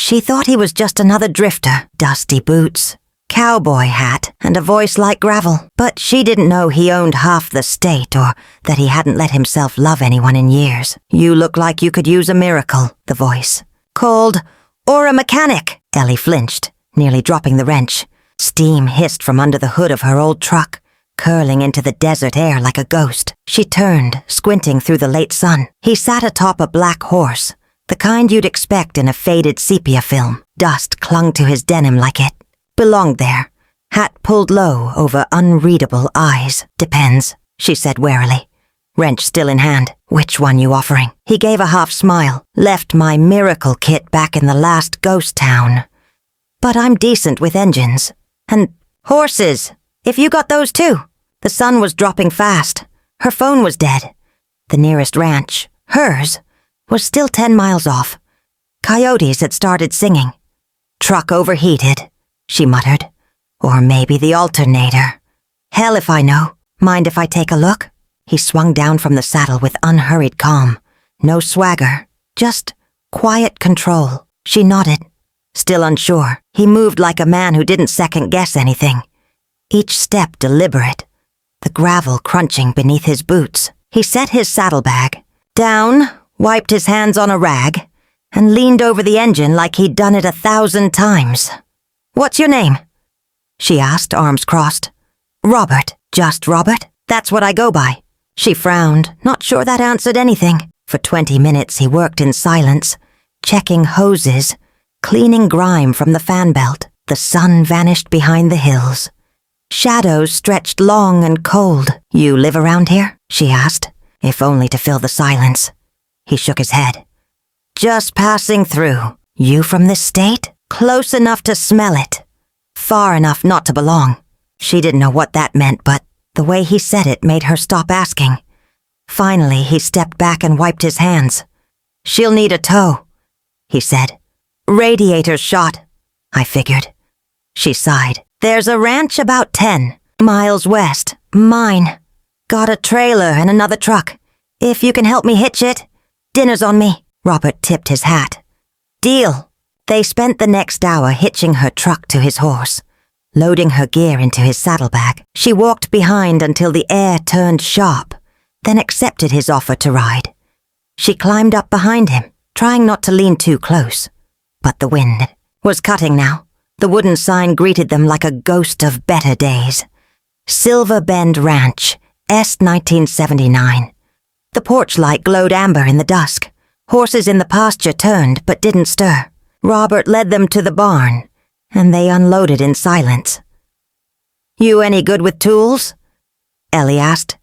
She thought he was just another drifter, dusty boots, cowboy hat, and a voice like gravel. But she didn't know he owned half the state or that he hadn't let himself love anyone in years. "You look like you could use a miracle," the voice called, "or a mechanic." Ellie flinched, nearly dropping the wrench. Steam hissed from under the hood of her old truck, curling into the desert air like a ghost. She turned, squinting through the late sun. He sat atop a black horse, the kind you'd expect in a faded sepia film. Dust clung to his denim like it belonged there, hat pulled low over unreadable eyes. "Depends," she said warily, wrench still in hand. "Which one you offering?" He gave a half smile. "Left my miracle kit back in the last ghost town. But I'm decent with engines. And horses, if you got those too." The sun was dropping fast. Her phone was dead. The nearest ranch, hers, was still 10 miles off. Coyotes had started singing. "Truck overheated," she muttered. "Or maybe the alternator. Hell if I know. Mind if I take a look?" He swung down from the saddle with unhurried calm. No swagger, just quiet control. She nodded, still unsure. He moved like a man who didn't second-guess anything. Each step deliberate, the gravel crunching beneath his boots. He set his saddlebag down, wiped his hands on a rag, and leaned over the engine like he'd done it 1,000 times. "What's your name?" she asked, arms crossed. "Robert. Just Robert? That's what I go by." She frowned, not sure that answered anything. For 20 minutes he worked in silence, checking hoses, cleaning grime from the fan belt. The sun vanished behind the hills. Shadows stretched long and cold. "You live around here?" she asked, if only to fill the silence. He shook his head. "Just passing through." "You from this state?" "Close enough to smell it. Far enough not to belong." She didn't know what that meant, but the way he said it made her stop asking. Finally, he stepped back and wiped his hands. "She'll need a tow," he said. "Radiator's shot," I figured. She sighed. "There's a ranch about 10 miles west. Mine. Got a trailer and another truck. If you can help me hitch it, dinner's on me." Robert tipped his hat. "Deal." They spent the next hour hitching her truck to his horse, loading her gear into his saddlebag. She walked behind until the air turned sharp, then accepted his offer to ride. She climbed up behind him, trying not to lean too close. But the wind was cutting now. The wooden sign greeted them like a ghost of better days. Silver Bend Ranch, S 1979. The porch light glowed amber in the dusk. Horses in the pasture turned but didn't stir. Robert led them to the barn, and they unloaded in silence. "You any good with tools?" Ellie asked.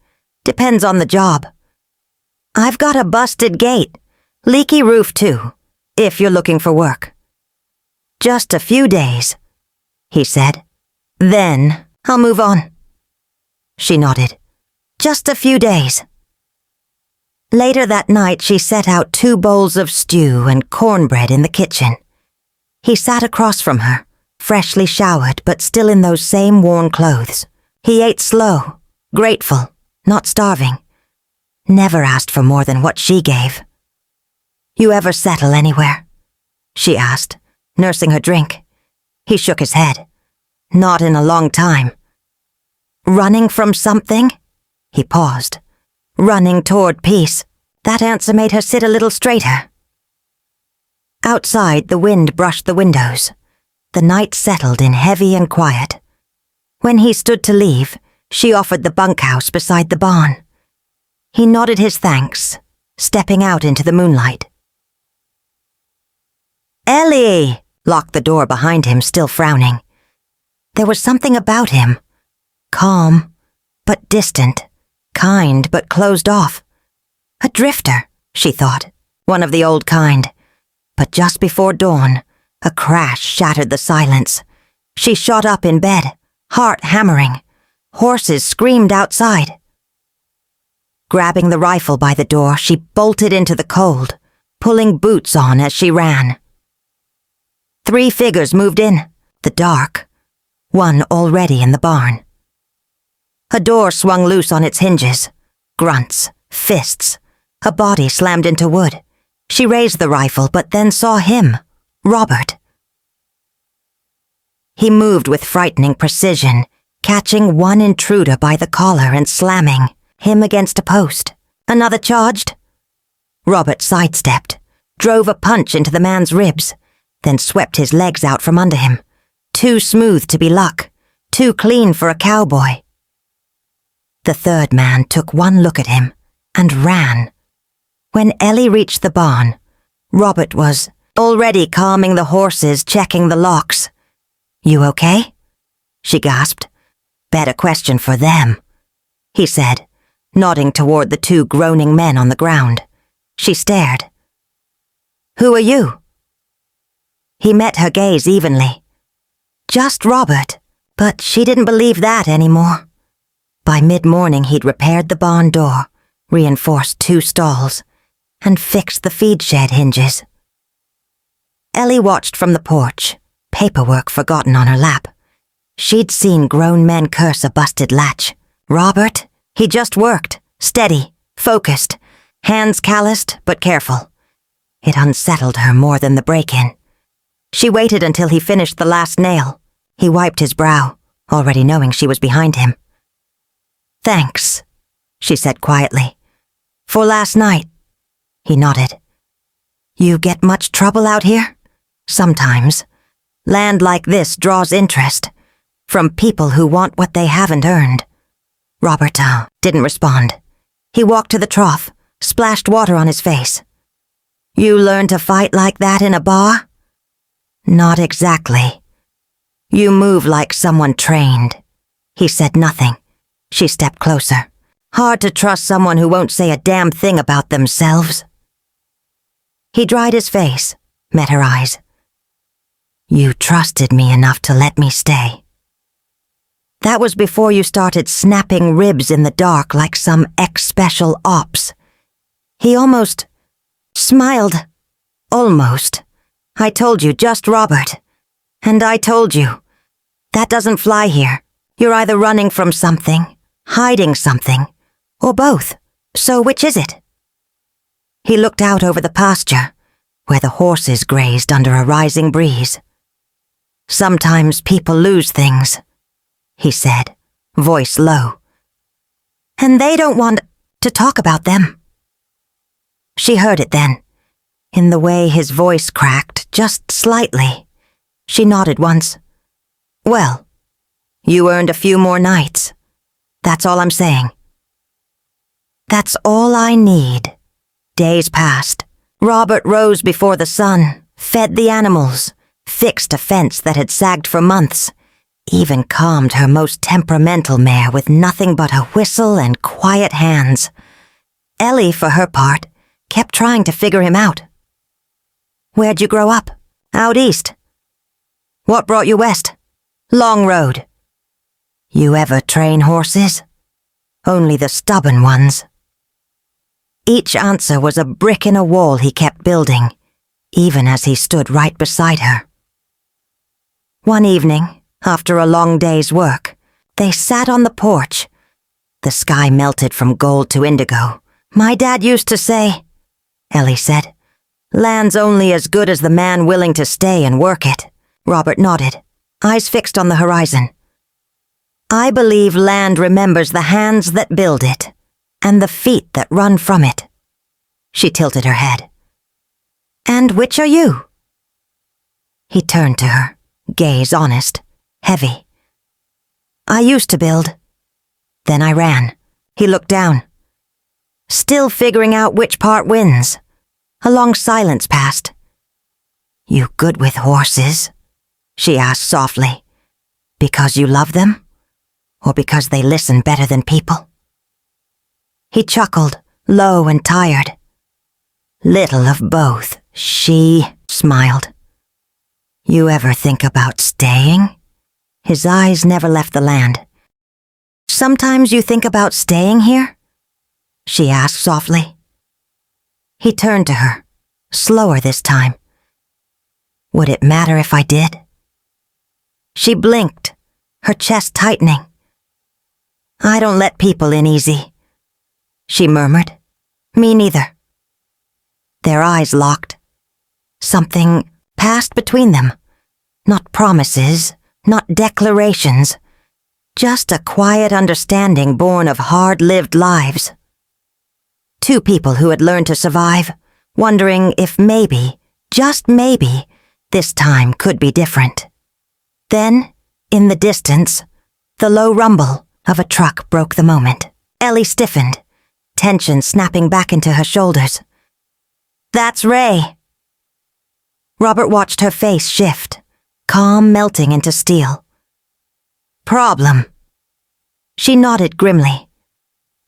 "Depends on the job." "I've got a busted gate. Leaky roof too, if you're looking for work." "Just a few days," he said. "Then I'll move on." She nodded. "Just a few days." Later that night she set out 2 bowls of stew and cornbread in the kitchen. He sat across from her, freshly showered but still in those same worn clothes. He ate slow, grateful, not starving. Never asked for more than what she gave. "You ever settle anywhere?" she asked, nursing her drink. He shook his head. "Not in a long time." "Running from something?" He paused. "Running toward peace." That answer made her sit a little straighter. Outside, the wind brushed the windows. The night settled in heavy and quiet. When he stood to leave, she offered the bunkhouse beside the barn. He nodded his thanks, stepping out into the moonlight. "Ellie!" locked the door behind him, still frowning. There was something about him. Calm, but distant. Kind, but closed off. A drifter, she thought. One of the old kind. But just before dawn, a crash shattered the silence. She shot up in bed, heart hammering. Horses screamed outside. Grabbing the rifle by the door, she bolted into the cold, pulling boots on as she ran. 3 figures moved in, the dark, one already in the barn. A door swung loose on its hinges. Grunts, fists. A body slammed into wood. She raised the rifle, but then saw him, Robert. He moved with frightening precision, catching one intruder by the collar and slamming him against a post. Another charged. Robert sidestepped, drove a punch into the man's ribs, then swept his legs out from under him. Too smooth to be luck, too clean for a cowboy. The third man took one look at him and ran. When Ellie reached the barn, Robert was already calming the horses, checking the locks. "You okay?" she gasped. "Better question for them," he said, nodding toward the two groaning men on the ground. She stared. "Who are you?" He met her gaze evenly. Just Robert, but she didn't believe that anymore. By mid-morning he'd repaired the barn door, reinforced 2 stalls, and fixed the feed shed hinges. Ellie watched from the porch, paperwork forgotten on her lap. She'd seen grown men curse a busted latch. Robert, he just worked, steady, focused, hands calloused but careful. It unsettled her more than the break-in. She waited until he finished the last nail. He wiped his brow, already knowing she was behind him. "Thanks," she said quietly. "For last night." He nodded. "You get much trouble out here?" "Sometimes. Land like this draws interest, from people who want what they haven't earned." Robert didn't respond. He walked to the trough, splashed water on his face. "You learn to fight like that in a bar?" "Not exactly. You move like someone trained." He said nothing. She stepped closer. Hard to trust someone who won't say a damn thing about themselves. He dried his face, met her eyes. "You trusted me enough to let me stay. That was before you started snapping ribs in the dark like some ex-special ops." He almost smiled. "Almost. I told you, just Robert. And I told you. That doesn't fly here. You're either running from something, hiding something, or both. So which is it?" He looked out over the pasture, where the horses grazed under a rising breeze. "Sometimes people lose things," he said, voice low. "And they don't want to talk about them." She heard it then, in the way his voice cracked just slightly. She nodded once. "Well, you earned a few more nights. That's all I'm saying." "That's all I need." Days passed. Robert rose before the sun, fed the animals, fixed a fence that had sagged for months, even calmed her most temperamental mare with nothing but a whistle and quiet hands. Ellie, for her part, kept trying to figure him out. "Where'd you grow up?" "Out east." "What brought you west?" "Long road." "You ever train horses?" "Only the stubborn ones." Each answer was a brick in a wall he kept building, even as he stood right beside her. One evening, after a long day's work, they sat on the porch. The sky melted from gold to indigo. "My dad used to say," Ellie said, "land's only as good as the man willing to stay and work it." Robert nodded, eyes fixed on the horizon. "I believe land remembers the hands that build it, and the feet that run from it." She tilted her head. "And which are you?" He turned to her, gaze honest, heavy. "I used to build. Then I ran." He looked down. "Still figuring out which part wins." A long silence passed. "You good with horses?" she asked softly. "Because you love them? Or because they listen better than people?" He chuckled, low and tired. "Little of both," she smiled. "You ever think about staying?" His eyes never left the land. "Sometimes you think about staying here?" she asked softly. He turned to her, slower this time. "Would it matter if I did?" She blinked, her chest tightening. "I don't let people in easy," she murmured. "Me neither." Their eyes locked. Something passed between them. Not promises, not declarations. Just a quiet understanding born of hard-lived lives. Two people who had learned to survive, wondering if maybe, just maybe, this time could be different. Then, in the distance, the low rumble of a truck broke the moment. Ellie stiffened, tension snapping back into her shoulders. "That's Ray." Robert watched her face shift, calm melting into steel. "Problem." She nodded grimly.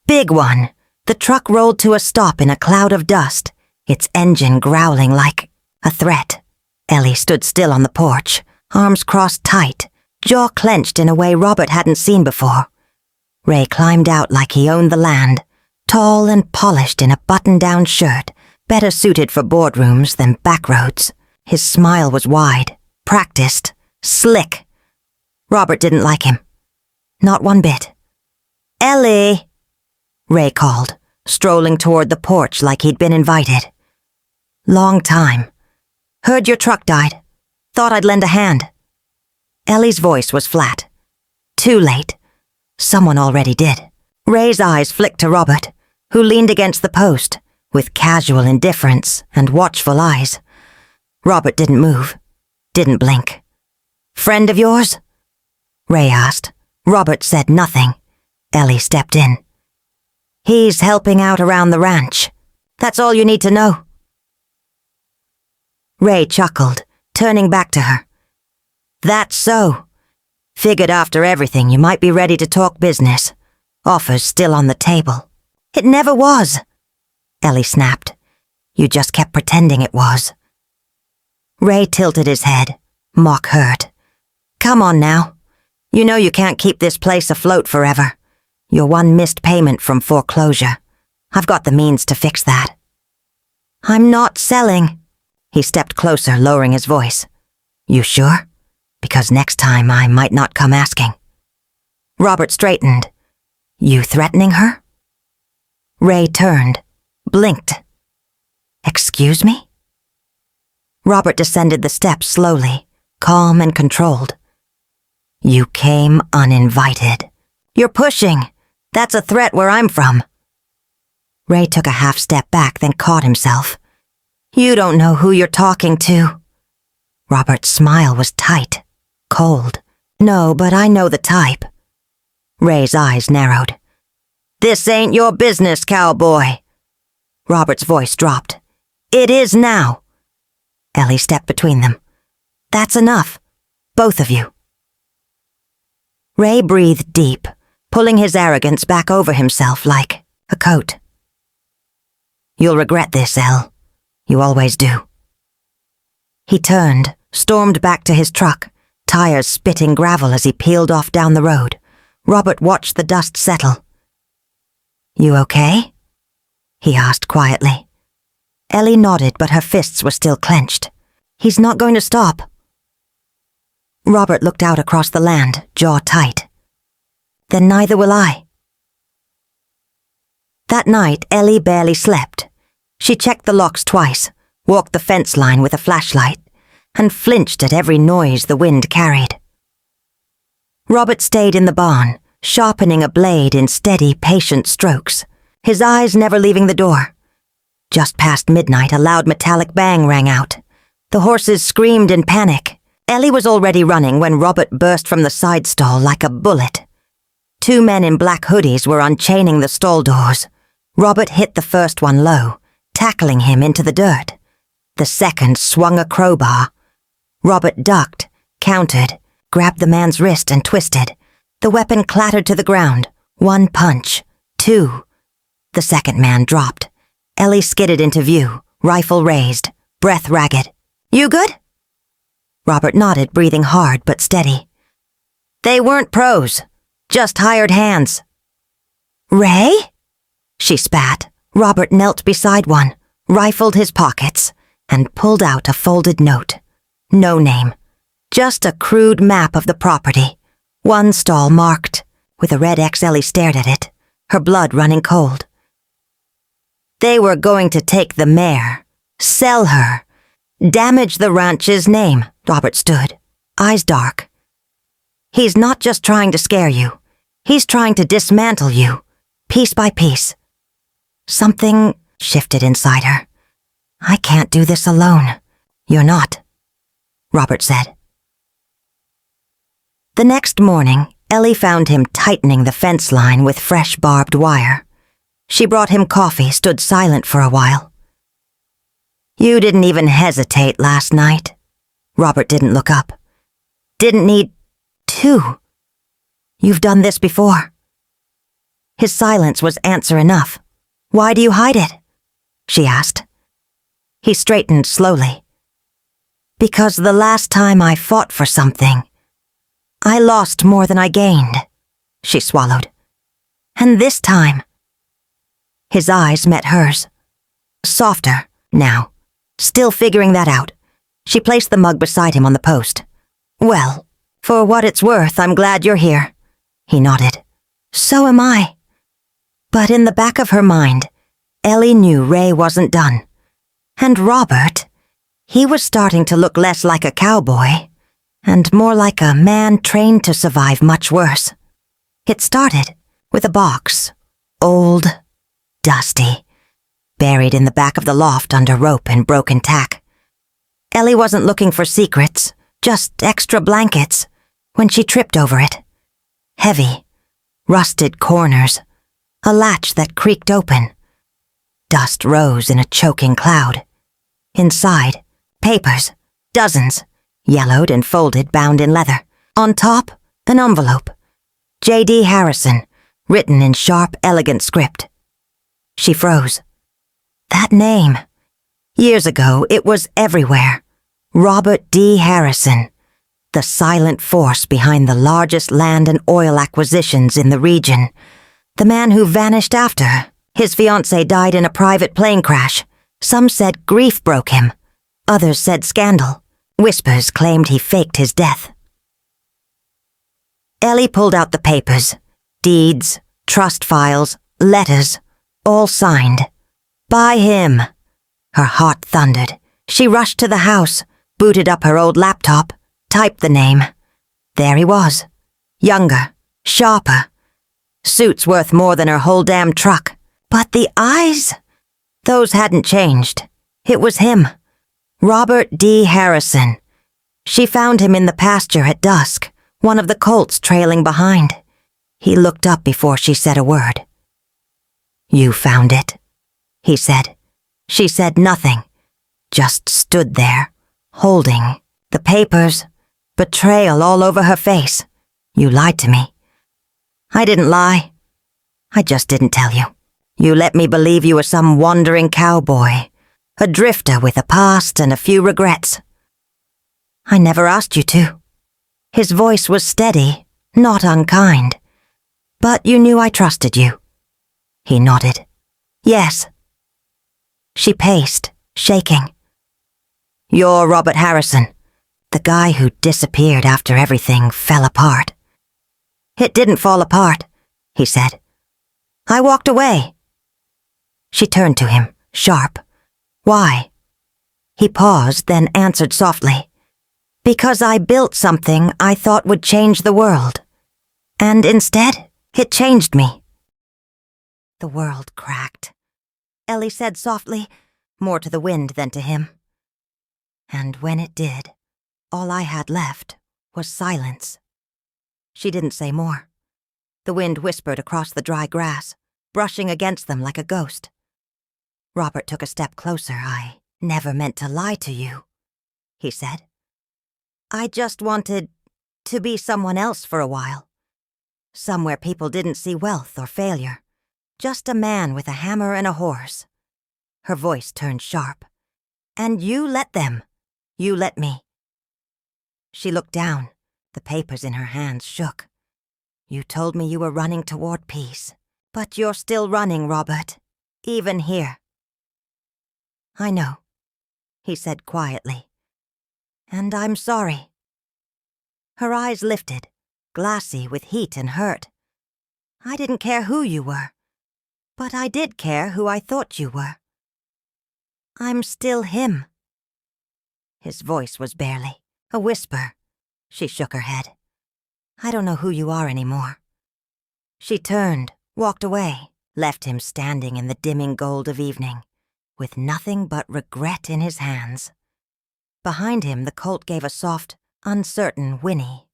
"Big one." The truck rolled to a stop in a cloud of dust, its engine growling like a threat. Ellie stood still on the porch, arms crossed tight, jaw clenched in a way Robert hadn't seen before. Ray climbed out like he owned the land, tall and polished in a button-down shirt, better suited for boardrooms than backroads. His smile was wide, practiced, slick. Robert didn't like him. Not one bit. "Ellie!" Ray called, strolling toward the porch like he'd been invited. "Long time. Heard your truck died. Thought I'd lend a hand." Ellie's voice was flat. Too late. Someone already did. Ray's eyes flicked to Robert, who leaned against the post, with casual indifference and watchful eyes. Robert didn't move, didn't blink. "Friend of yours?" Ray asked. Robert said nothing. Ellie stepped in. "He's helping out around the ranch. That's all you need to know." Ray chuckled, turning back to her. "That's so. Figured after everything you might be ready to talk business. Offers still on the table." "It never was," Ellie snapped. "You just kept pretending it was." Ray tilted his head, mock hurt. "Come on now. You know you can't keep this place afloat forever. You're one missed payment from foreclosure. I've got the means to fix that." "I'm not selling." He stepped closer, lowering his voice. "You sure? Because next time I might not come asking." Robert straightened. "You threatening her?" Ray turned, blinked. "Excuse me?" Robert descended the steps slowly, calm and controlled. "You came uninvited. You're pushing. That's a threat where I'm from." Ray took a half step back, then caught himself. "You don't know who you're talking to." Robert's smile was tight, cold. "No, but I know the type." Ray's eyes narrowed. "This ain't your business, cowboy." Robert's voice dropped. "It is now." Ellie stepped between them. "That's enough. Both of you." Ray breathed deep, pulling his arrogance back over himself like a coat. "You'll regret this, Elle. You always do." He turned, stormed back to his truck, tires spitting gravel as he peeled off down the road. Robert watched the dust settle. "You okay?" he asked quietly. Ellie nodded, but her fists were still clenched. "He's not going to stop." Robert looked out across the land, jaw tight. "Then neither will I." That night, Ellie barely slept. She checked the locks twice, walked the fence line with a flashlight, and flinched at every noise the wind carried. Robert stayed in the barn, sharpening a blade in steady, patient strokes, his eyes never leaving the door. Just past midnight, a loud metallic bang rang out. The horses screamed in panic. Ellie was already running when Robert burst from the side stall like a bullet. Two men in black hoodies were unchaining the stall doors. Robert hit the first one low, tackling him into the dirt. The second swung a crowbar. Robert ducked, countered, grabbed the man's wrist and twisted. The weapon clattered to the ground. One punch. Two. The second man dropped. Ellie skidded into view, rifle raised, breath ragged. "You good?" Robert nodded, breathing hard but steady. "They weren't pros. Just hired hands." "Ray?" She spat. Robert knelt beside one, rifled his pockets, and pulled out a folded note. No name. Just a crude map of the property. One stall marked. With a red X, Ellie stared at it, her blood running cold. They were going to take the mare. Sell her. damage the ranch's name. Robert stood, eyes dark. He's not just trying to scare you. He's trying to dismantle you, piece by piece. Something shifted inside her. I can't do this alone. You're not, Robert said. The next morning, Ellie found him tightening the fence line with fresh barbed wire. She brought him coffee, stood silent for a while. You didn't even hesitate last night. Robert didn't look up. Didn't need to. You've done this before. His silence was answer enough. Why do you hide it? She asked. He straightened slowly. Because the last time I fought for something, I lost more than I gained, she swallowed. And this time... His eyes met hers. Softer, now. Still figuring that out. She placed the mug beside him on the post. Well, for what it's worth, I'm glad you're here. He nodded. So am I. But in the back of her mind, Ellie knew Ray wasn't done. And Robert, he was starting to look less like a cowboy, and more like a man trained to survive much worse. It started with a box, old, dusty, buried in the back of the loft under rope and broken tack. Ellie wasn't looking for secrets, just extra blankets, when she tripped over it. Heavy, rusted corners, a latch that creaked open. Dust rose in a choking cloud. Inside, papers, dozens, yellowed and folded, bound in leather. On top, an envelope. J.D. Harrison, written in sharp, elegant script. She froze. That name. Years ago, it was everywhere. Robert D. Harrison, the silent force behind the largest land and oil acquisitions in the region. The man who vanished after her. His fiancée died in a private plane crash. Some said grief broke him. Others said scandal. Whispers claimed he faked his death. Ellie pulled out the papers. Deeds, trust files, letters, all signed. By him. Her heart thundered. She rushed to the house, booted up her old laptop, typed the name. There he was. Younger, sharper. Suits worth more than her whole damn truck. But the eyes? Those hadn't changed. It was him. Robert D. Harrison. She found him in the pasture at dusk, one of the colts trailing behind. He looked up before she said a word. You found it, he said. She said nothing, just stood there, holding the papers, betrayal all over her face. You lied to me. I didn't lie. I just didn't tell you. You let me believe you were some wandering cowboy, a drifter with a past and a few regrets. I never asked you to. His voice was steady, not unkind. But you knew I trusted you. He nodded. Yes. She paced, shaking. You're Robert Harrison, the guy who disappeared after everything fell apart. It didn't fall apart, he said. I walked away. She turned to him, sharp. Why? He paused, then answered softly. Because I built something I thought would change the world. And instead, it changed me. The world cracked. Ellie said softly, more to the wind than to him. And when it did, all I had left was silence. She didn't say more. The wind whispered across the dry grass, brushing against them like a ghost. Robert took a step closer. I never meant to lie to you, he said. I just wanted to be someone else for a while. Somewhere people didn't see wealth or failure. Just a man with a hammer and a horse. Her voice turned sharp. And you let them. You let me. She looked down. The papers in her hands shook. You told me you were running toward peace. But you're still running, Robert. Even here. I know, he said quietly. And I'm sorry. Her eyes lifted, glassy with heat and hurt. I didn't care who you were. But I did care who I thought you were. I'm still him. His voice was barely a whisper. She shook her head. I don't know who you are anymore. She turned, walked away, left him standing in the dimming gold of evening, with nothing but regret in his hands. Behind him, the colt gave a soft, uncertain whinny.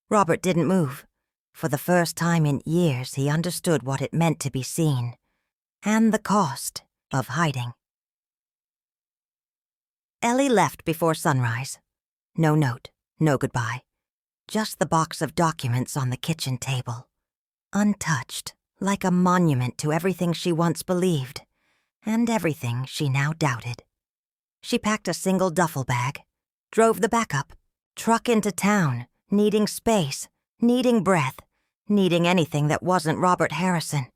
Robert didn't move. For the first time in years, he understood what it meant to be seen, and the cost of hiding. Ellie left before sunrise. No note, no goodbye. Just the box of documents on the kitchen table. Untouched, like a monument to everything she once believed, and everything she now doubted. She packed a single duffel bag, drove the backup, truck into town, needing space, needing breath, needing anything that wasn't Robert Harrison.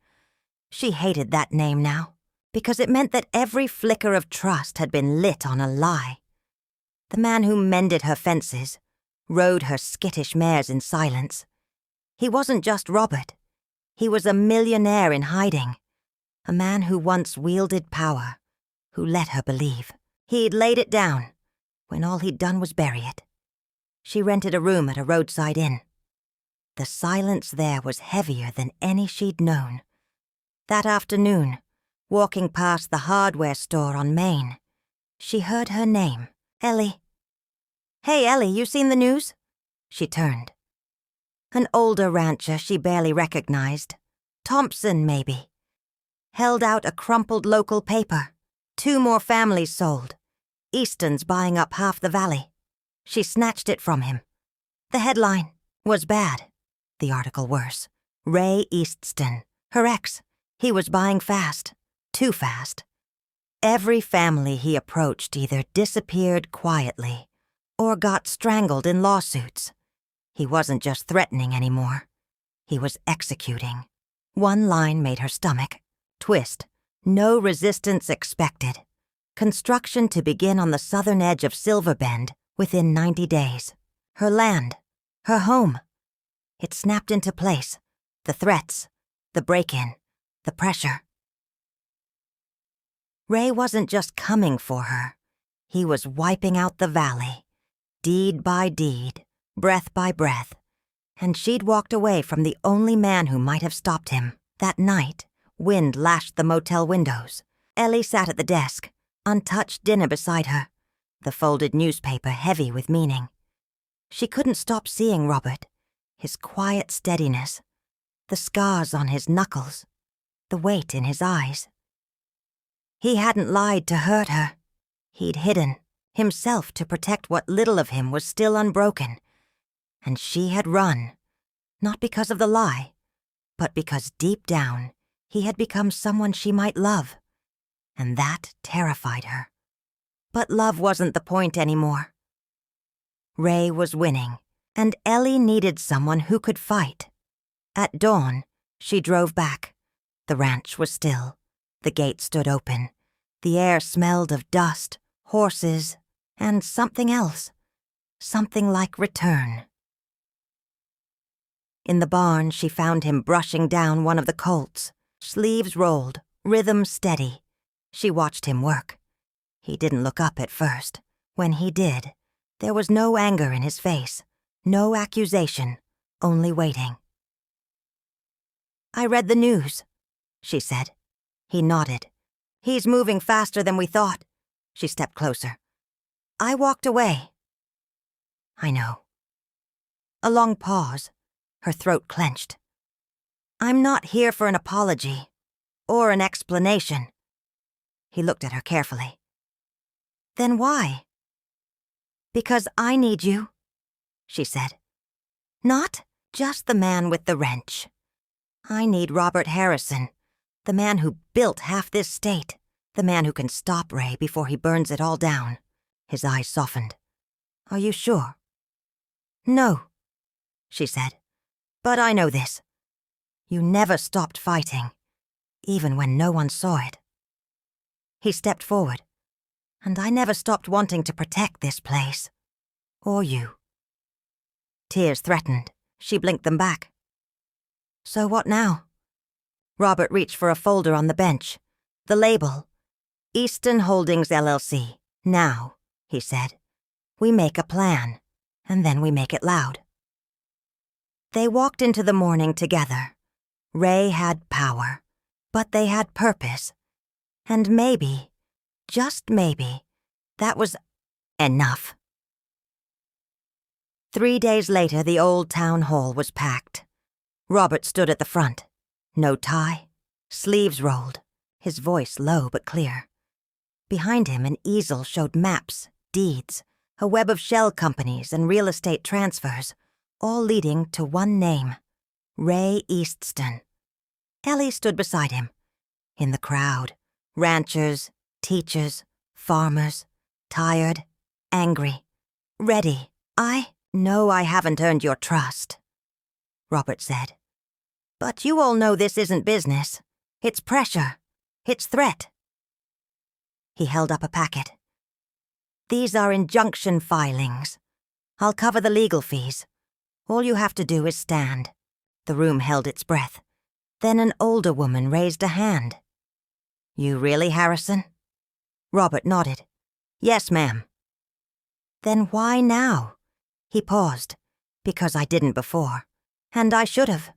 She hated that name now, because it meant that every flicker of trust had been lit on a lie. The man who mended her fences, rode her skittish mares in silence. He wasn't just Robert. He was a millionaire in hiding, a man who once wielded power, who let her believe. He'd laid it down, when all he'd done was bury it. She rented a room at a roadside inn. The silence there was heavier than any she'd known. That afternoon, walking past the hardware store on Main, she heard her name, Ellie. Hey, Ellie, you seen the news? She turned. An older rancher she barely recognized. Thompson, maybe. Held out a crumpled local paper. 2 more families sold. Easton's buying up half the valley. She snatched it from him. The headline was bad. The article worse. Ray Easton, her ex. He was buying fast. Too fast. Every family he approached either disappeared quietly or got strangled in lawsuits. He wasn't just threatening anymore. He was executing. One line made her stomach twist. No resistance expected. Construction to begin on the southern edge of Silver Bend within 90 days. Her land. Her home. It snapped into place. The threats. The break-in. The pressure. Ray wasn't just coming for her. He was wiping out the valley. Deed by deed. Breath by breath. And she'd walked away from the only man who might have stopped him. That night, wind lashed the motel windows. Ellie sat at the desk, untouched dinner beside her, the folded newspaper heavy with meaning. She couldn't stop seeing Robert, his quiet steadiness, the scars on his knuckles, the weight in his eyes. He hadn't lied to hurt her. He'd hidden himself to protect what little of him was still unbroken. And she had run, not because of the lie, but because deep down he had become someone she might love. And that terrified her. But love wasn't the point anymore. Ray was winning, and Ellie needed someone who could fight. At dawn, she drove back. The ranch was still. The gate stood open. The air smelled of dust, horses, and something else. Something like return. In the barn, she found him brushing down one of the colts, sleeves rolled, rhythm steady. She watched him work. He didn't look up at first. When he did, there was no anger in his face, no accusation, only waiting. I read the news, she said. He nodded. He's moving faster than we thought. She stepped closer. I walked away. I know. A long pause. Her throat clenched. I'm not here for an apology, or an explanation. He looked at her carefully. Then why? Because I need you, she said. Not just the man with the wrench. I need Robert Harrison, the man who built half this state, the man who can stop Ray before he burns it all down. His eyes softened. Are you sure? No, she said. But I know this. You never stopped fighting, even when no one saw it. He stepped forward, and I never stopped wanting to protect this place. Or you. Tears threatened. She blinked them back. So what now? Robert reached for a folder on the bench. The label. Easton Holdings, LLC. Now, he said. We make a plan, and then we make it loud. They walked into the morning together. Ray had power, but they had purpose. And maybe, just maybe, that was enough. 3 days later, the old town hall was packed. Robert stood at the front. No tie, sleeves rolled, his voice low but clear. Behind him, an easel showed maps, deeds, a web of shell companies and real estate transfers, all leading to one name, Ray Eastston. Ellie stood beside him. In the crowd, ranchers, teachers, farmers, tired, angry, ready. I know I haven't earned your trust, Robert said. But you all know this isn't business. It's pressure. It's threat. He held up a packet. These are injunction filings. I'll cover the legal fees. All you have to do is stand. The room held its breath. Then an older woman raised a hand. You really, Harrison? Robert nodded. Yes, ma'am. Then why now? He paused. Because I didn't before. And I should have.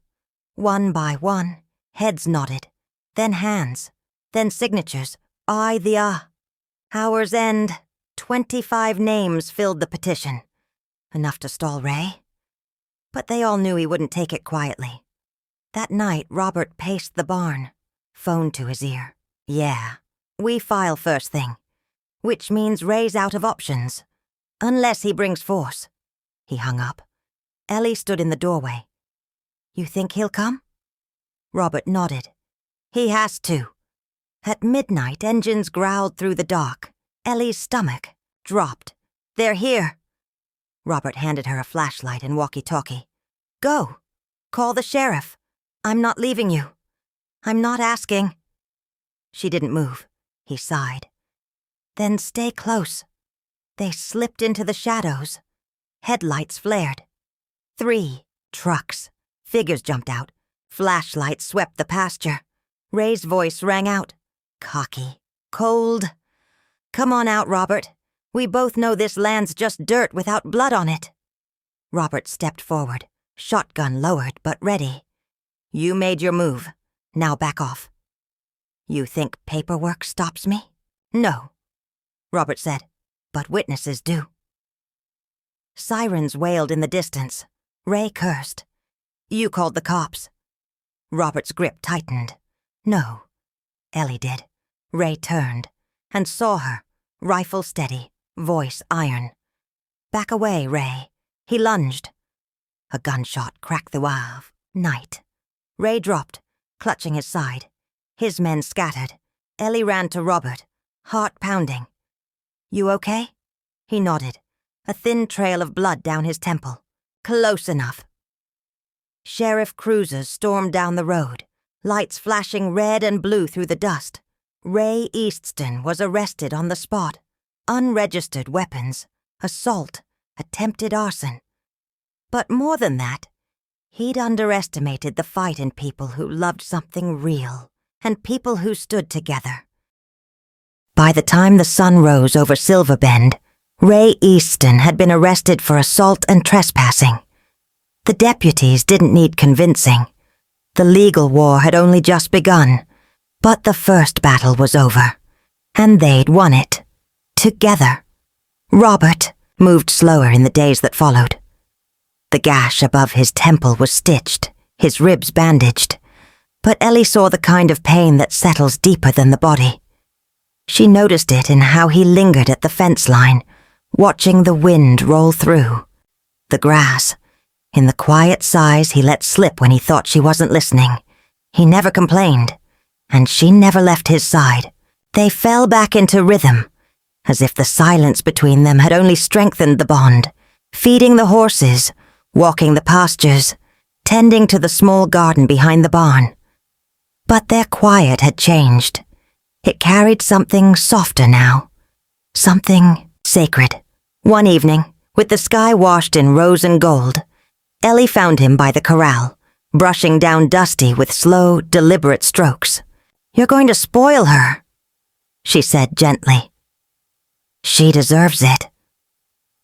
One by one, heads nodded. Then hands. Then signatures. Hour's end. 25 names filled the petition. Enough to stall Ray. But they all knew he wouldn't take it quietly. That night, Robert paced the barn, phone to his ear. Yeah, we file first thing, which means Ray's out of options. Unless he brings force. He hung up. Ellie stood in the doorway. You think he'll come? Robert nodded. He has to. At midnight, engines growled through the dock. Ellie's stomach dropped. They're here. Robert handed her a flashlight and walkie-talkie. Go. Call the sheriff. I'm not leaving you. I'm not asking. She didn't move. He sighed. Then stay close. They slipped into the shadows. Headlights flared. 3 trucks. Figures jumped out. Flashlights swept the pasture. Ray's voice rang out. Cocky. Cold. Come on out, Robert. We both know this land's just dirt without blood on it. Robert stepped forward, shotgun lowered but ready. You made your move. Now back off. You think paperwork stops me? No, Robert said, but witnesses do. Sirens wailed in the distance. Ray cursed. You called the cops. Robert's grip tightened. No, Ellie did. Ray turned and saw her, rifle steady, voice iron. Back away, Ray. He lunged. A gunshot cracked the wave. Night. Ray dropped, clutching his side. His men scattered. Ellie ran to Robert, heart pounding. You okay? He nodded, a thin trail of blood down his temple. Close enough. Sheriff cruisers stormed down the road, lights flashing red and blue through the dust. Ray Eastston was arrested on the spot. Unregistered weapons, assault, attempted arson. But more than that, he'd underestimated the fight in people who loved something real and people who stood together. By the time the sun rose over Silver Bend, Ray Eastston had been arrested for assault and trespassing. The deputies didn't need convincing. The legal war had only just begun, but the first battle was over, and they'd won it. Together. Robert moved slower in the days that followed. The gash above his temple was stitched, his ribs bandaged, but Ellie saw the kind of pain that settles deeper than the body. She noticed it in how he lingered at the fence line, watching the wind roll through. The grass, in the quiet sighs he let slip when he thought she wasn't listening. He never complained, and she never left his side. They fell back into rhythm, as if the silence between them had only strengthened the bond, feeding the horses, walking the pastures, tending to the small garden behind the barn. But their quiet had changed. It carried something softer now, something sacred. One evening, with the sky washed in rose and gold, Ellie found him by the corral, brushing down Dusty with slow, deliberate strokes. You're going to spoil her, she said gently. She deserves it.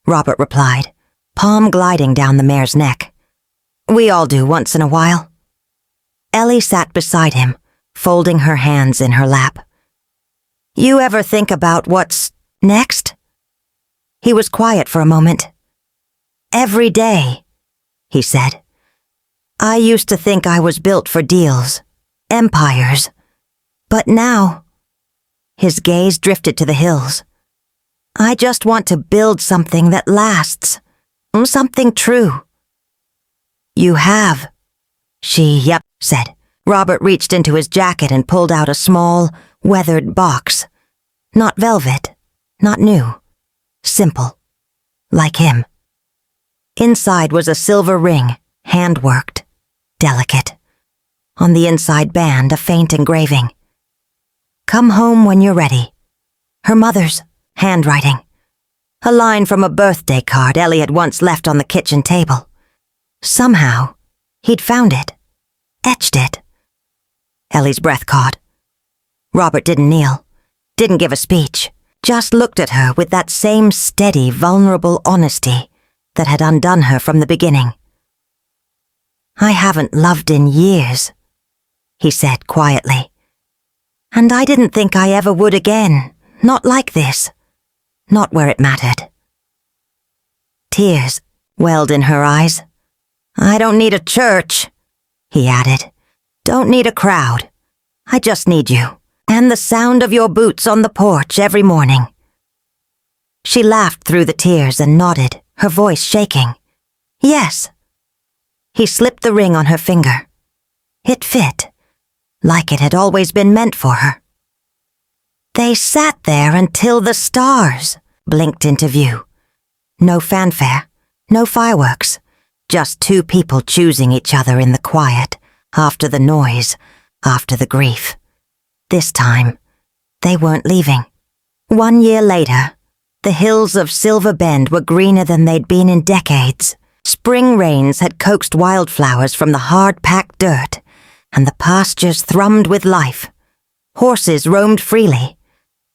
Robert replied, palm gliding down the mare's neck. We all do once in a while. Ellie sat beside him, folding her hands in her lap. You ever think about what's next? He was quiet for a moment. Every day, he said. I used to think I was built for deals, empires. But now, his gaze drifted to the hills. I just want to build something that lasts, something true. You have, she said. Robert reached into his jacket and pulled out a small, weathered box. Not velvet, not new, simple, like him. Inside was a silver ring, hand-worked, delicate. On the inside band, a faint engraving. Come home when you're ready. Her mother's handwriting. A line from a birthday card Ellie had once left on the kitchen table. Somehow, he'd found it, etched it. Ellie's breath caught. Robert didn't kneel, didn't give a speech, just looked at her with that same steady, vulnerable honesty that had undone her from the beginning. I haven't loved in years, he said quietly. And I didn't think I ever would again, not like this, not where it mattered. Tears welled in her eyes. I don't need a church, he added. Don't need a crowd. I just need you, and the sound of your boots on the porch every morning. She laughed through the tears and nodded, her voice shaking. Yes. He slipped the ring on her finger. It fit, like it had always been meant for her. They sat there until the stars blinked into view. No fanfare, no fireworks, just two people choosing each other in the quiet, after the noise, after the grief. This time, they weren't leaving. 1 year later, the hills of Silver Bend were greener than they'd been in decades. Spring rains had coaxed wildflowers from the hard-packed dirt, and the pastures thrummed with life. Horses roamed freely.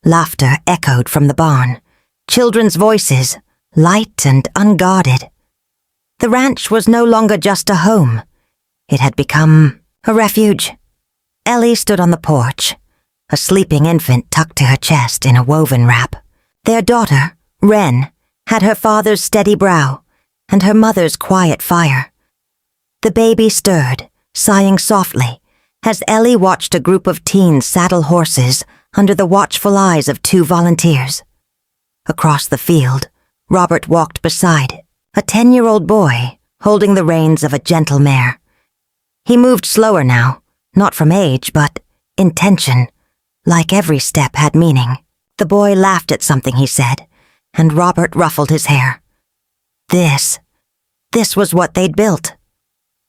Laughter echoed from the barn. Children's voices, light and unguarded. The ranch was no longer just a home. It had become a refuge. Ellie stood on the porch, a sleeping infant tucked to her chest in a woven wrap. Their daughter, Wren, had her father's steady brow and her mother's quiet fire. The baby stirred, sighing softly, as Ellie watched a group of teens saddle horses under the watchful eyes of 2 volunteers. Across the field, Robert walked beside, a 10-year-old boy holding the reins of a gentle mare. He moved slower now, not from age, but intention, like every step had meaning. The boy laughed at something he said, and Robert ruffled his hair. This was what they'd built.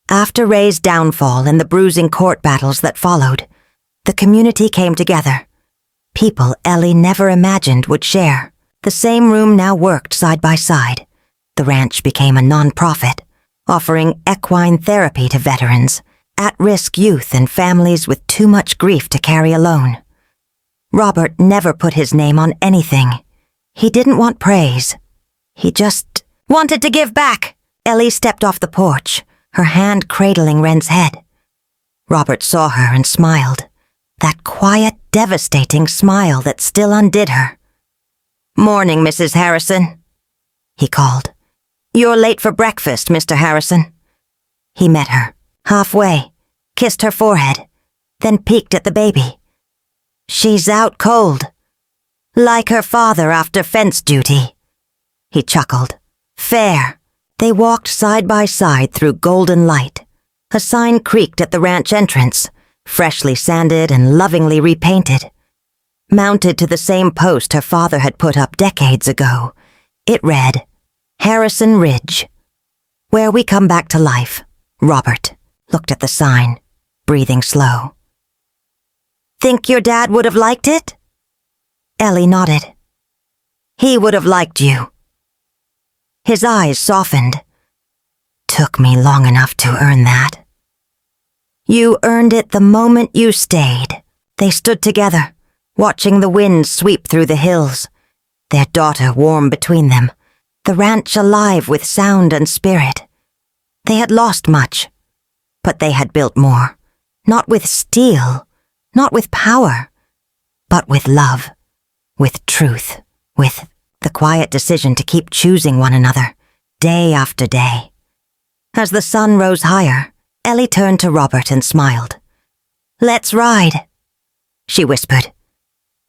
After Ray's downfall and the bruising court battles that followed, the community came together. People Ellie never imagined would share. The same room now worked side by side. The ranch became a non-profit, offering equine therapy to veterans, at-risk youth and families with too much grief to carry alone. Robert never put his name on anything. He didn't want praise. He just wanted to give back. Ellie stepped off the porch, her hand cradling Wren's head. Robert saw her and smiled, that quiet, devastating smile that still undid her. "Morning, Mrs. Harrison," he called. "You're late for breakfast, Mr. Harrison." He met her, halfway, kissed her forehead, then peeked at the baby. "She's out cold. Like her father after fence duty." He chuckled. "Fair." They walked side by side through golden light. A sign creaked at the ranch entrance, freshly sanded and lovingly repainted. Mounted to the same post her father had put up decades ago, it read, "Harrison Ridge. Where we come back to life." Robert looked at the sign, breathing slow. "Think your dad would have liked it?" Ellie nodded. "He would have liked you." His eyes softened. "Took me long enough to earn that." "You earned it the moment you stayed." They stood together, watching the wind sweep through the hills, their daughter warm between them, the ranch alive with sound and spirit. They had lost much, but they had built more, not with steel, not with power, but with love, with truth, with the quiet decision to keep choosing one another, day after day. As the sun rose higher, Ellie turned to Robert and smiled. "Let's ride," she whispered.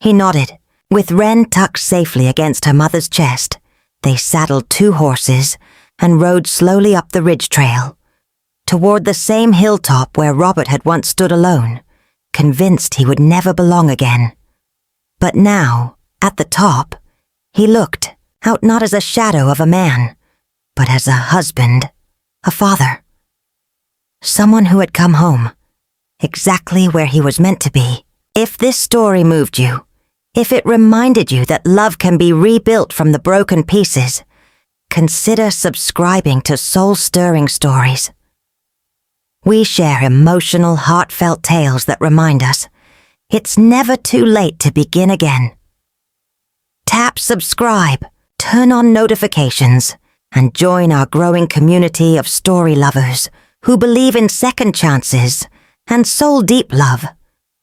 He nodded. With Wren tucked safely against her mother's chest, they saddled 2 horses and rode slowly up the ridge trail, toward the same hilltop where Robert had once stood alone, convinced he would never belong again. But now, at the top, he looked out not as a shadow of a man, but as a husband, a father. Someone who had come home, exactly where he was meant to be. If this story moved you, if it reminded you that love can be rebuilt from the broken pieces, consider subscribing to soul-stirring stories. We share emotional, heartfelt tales that remind us it's never too late to begin again. Tap subscribe, turn on notifications, and join our growing community of story lovers who believe in second chances and soul-deep love.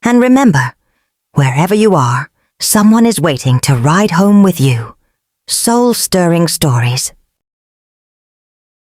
And remember, wherever you are, someone is waiting to ride home with you. Soul-stirring stories.